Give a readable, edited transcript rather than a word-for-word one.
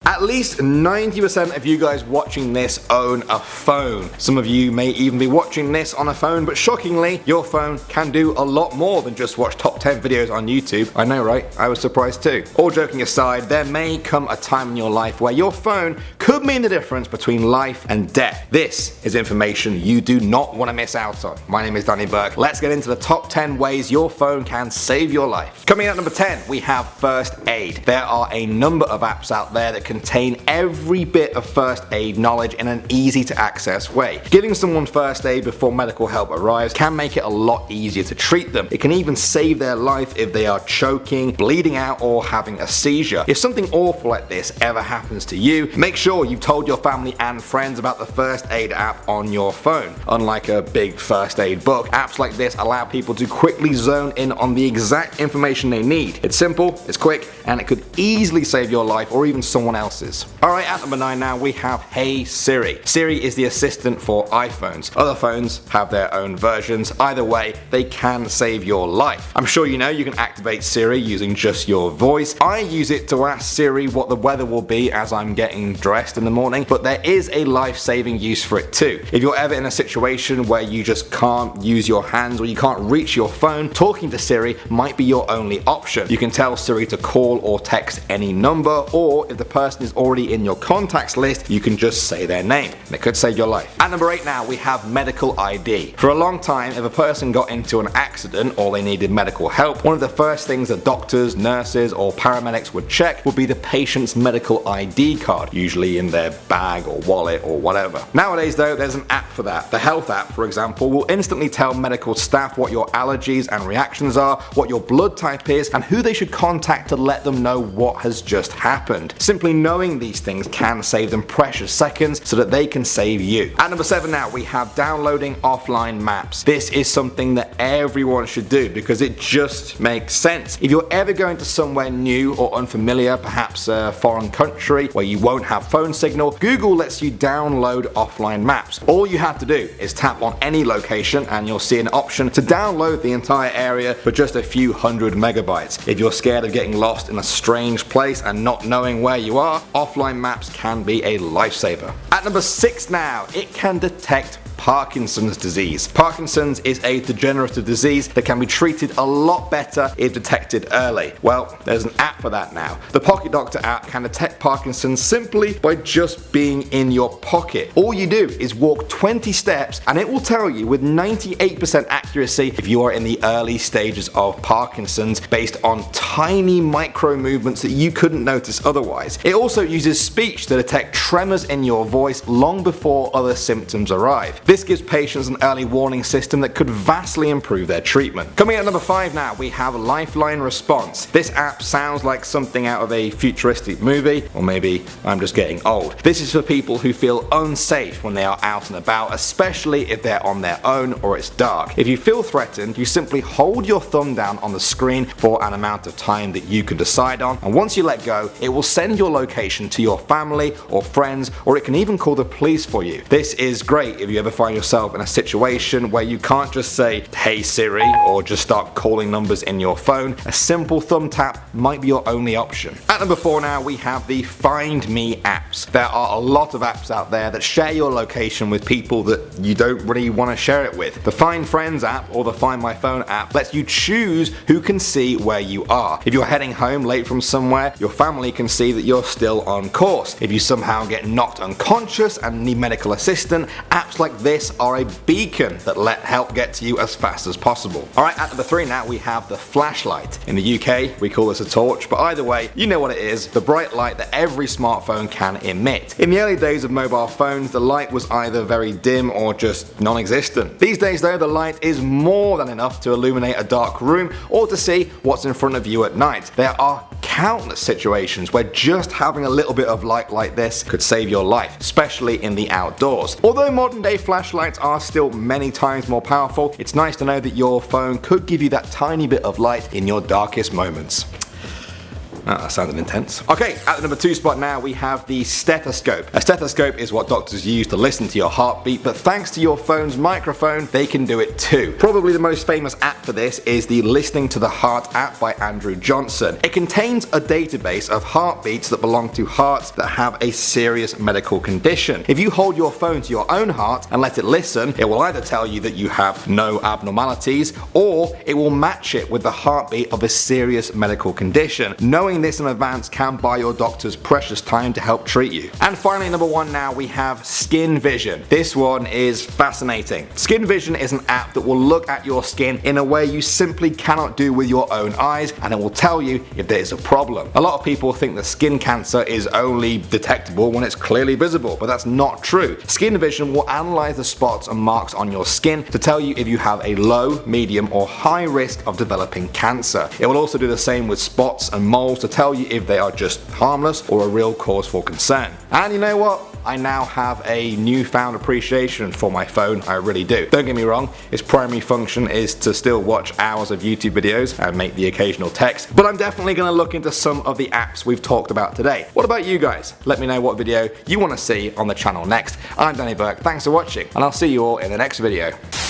At least 90% of you guys watching this own a phone. Some of you may even be watching this on a phone, but shockingly, your phone can do a lot more than just watch top 10 videos on YouTube. I know, right? I was surprised too. All joking aside, there may come a time in your life where your phone could mean the difference between life and death. This is information you do not want to miss out on. My name is Burke. Let's get into the top 10 ways your phone can save your life. Coming at number 10, we have first aid. There are a number of apps out there that contain every bit of first aid knowledge in an easy to access way. Giving someone first aid before medical help arrives can make it a lot easier to treat them. It can even save their life if they are choking, bleeding out, or having a seizure. If something awful like this ever happens to you, make sure you've told your family and friends about the first aid app on your phone. Unlike a big first aid book, apps like this allow people to quickly zone in on the exact information they need. It's simple, it's quick, and it could easily save your life or even someone else's. Alright, at number 9 now we have Hey Siri. Siri is the assistant for iPhones. Other phones have their own versions. Either way, they can save your life. I'm sure you know you can activate Siri using just your voice. I use it to ask Siri what the weather will be as I'm getting dressed in the morning, but there is a life-saving use for it too. If you're ever in a situation where you just can't use your hands or you can't reach your phone, talking to Siri might be your only option. You can tell Siri to call or text any number, or if the person is already in your contacts list, you can just say their name, and it could save your life. At number 8 now we have medical ID. For a long time, if a person got into an accident or they needed medical help, one of the first things that doctors, nurses, or paramedics would check would be the patient's medical ID card, usually in their bag or wallet or whatever. Nowadays though, there's an app for that. The health app, for example, will instantly tell medical staff what your allergies and reactions are, what your blood type is, and who they should contact to let them know what has just happened. Simply knowing these things can save them precious seconds so that they can save you. At number 7 now we have downloading offline maps. This is something that everyone should do because it just makes sense. If you're ever going to somewhere new or unfamiliar, perhaps a foreign country where you won't have phone signal, Google lets you download offline maps. All you have to do is tap on any location and you'll see an option to download the entire area for just a few hundred megabytes. If you're scared of getting lost in a strange place and not knowing where you are, offline maps can be a lifesaver. At number 6 now, it can detect Parkinson's disease. Parkinson's is a degenerative disease that can be treated a lot better if detected early. Well, there's an app for that now. The Pocket Doctor app can detect Parkinson's simply by just being in your pocket. All you do is walk 20 steps and it will tell you with 98% accuracy if you are in the early stages of Parkinson's based on tiny micro movements that you couldn't notice otherwise. It also uses speech to detect tremors in your voice long before other symptoms arrive. This gives patients an early warning system that could vastly improve their treatment. Coming at number 5 now, we have Lifeline Response. This app sounds like something out of a futuristic movie, or maybe I'm just getting old. This is for people who feel unsafe when they are out and about, especially if they're on their own or it's dark. If you feel threatened, you simply hold your thumb down on the screen for an amount of time that you can decide on, and once you let go, it will send your location to your family or friends, or it can even call the police for you. This is great if you ever find yourself in a situation where you can't just say "Hey Siri" or just start calling numbers in your phone. A simple thumb tap might be your only option. At number 4 now we have the Find Me apps. There are a lot of apps out there that share your location with people that you don't really want to share it with. The Find Friends app or the Find My Phone app lets you choose who can see where you are. If you're heading home late from somewhere, your family can see that you're still on course. If you somehow get knocked unconscious and need medical assistance, apps like this are a beacon that let help get to you as fast as possible. Alright, at number 3 now we have the flashlight. In the UK we call this a torch, but either way, you know what it is, the bright light that every smartphone can emit. In the early days of mobile phones, the light was either very dim or just non-existent. These days though, the light is more than enough to illuminate a dark room or to see what's in front of you at night. There are countless situations where just having a little bit of light like this could save your life, especially in the outdoors. Although modern day flashlights are still many times more powerful, it's nice to know that your phone could give you that tiny bit of light in your darkest moments. that sounded intense. Okay, at the number 2 spot now we have the stethoscope. A stethoscope is what doctors use to listen to your heartbeat, but thanks to your phone's microphone, they can do it too. Probably the most famous app for this is the Listening to the Heart app by Andrew Johnson. It contains a database of heartbeats that belong to hearts that have a serious medical condition. If you hold your phone to your own heart and let it listen, it will either tell you that you have no abnormalities, or it will match it with the heartbeat of a serious medical condition. Knowing this in advance can buy your doctors precious time to help treat you. And finally, number 1 now we have Skin Vision. This one is fascinating. Skin Vision is an app that will look at your skin in a way you simply cannot do with your own eyes, and it will tell you if there is a problem. A lot of people think that skin cancer is only detectable when it's clearly visible, but that's not true. Skin Vision will analyze the spots and marks on your skin to tell you if you have a low, medium, or high risk of developing cancer. It will also do the same with spots and moles to tell you if they are just harmless or a real cause for concern. And you know what? I now have a newfound appreciation for my phone, I really do. Don't get me wrong, its primary function is to still watch hours of YouTube videos and make the occasional text, but I'm definitely going to look into some of the apps we've talked about today. What about you guys? Let me know what video you want to see on the channel next. I'm Danny Burke, thanks for watching, and I'll see you all in the next video.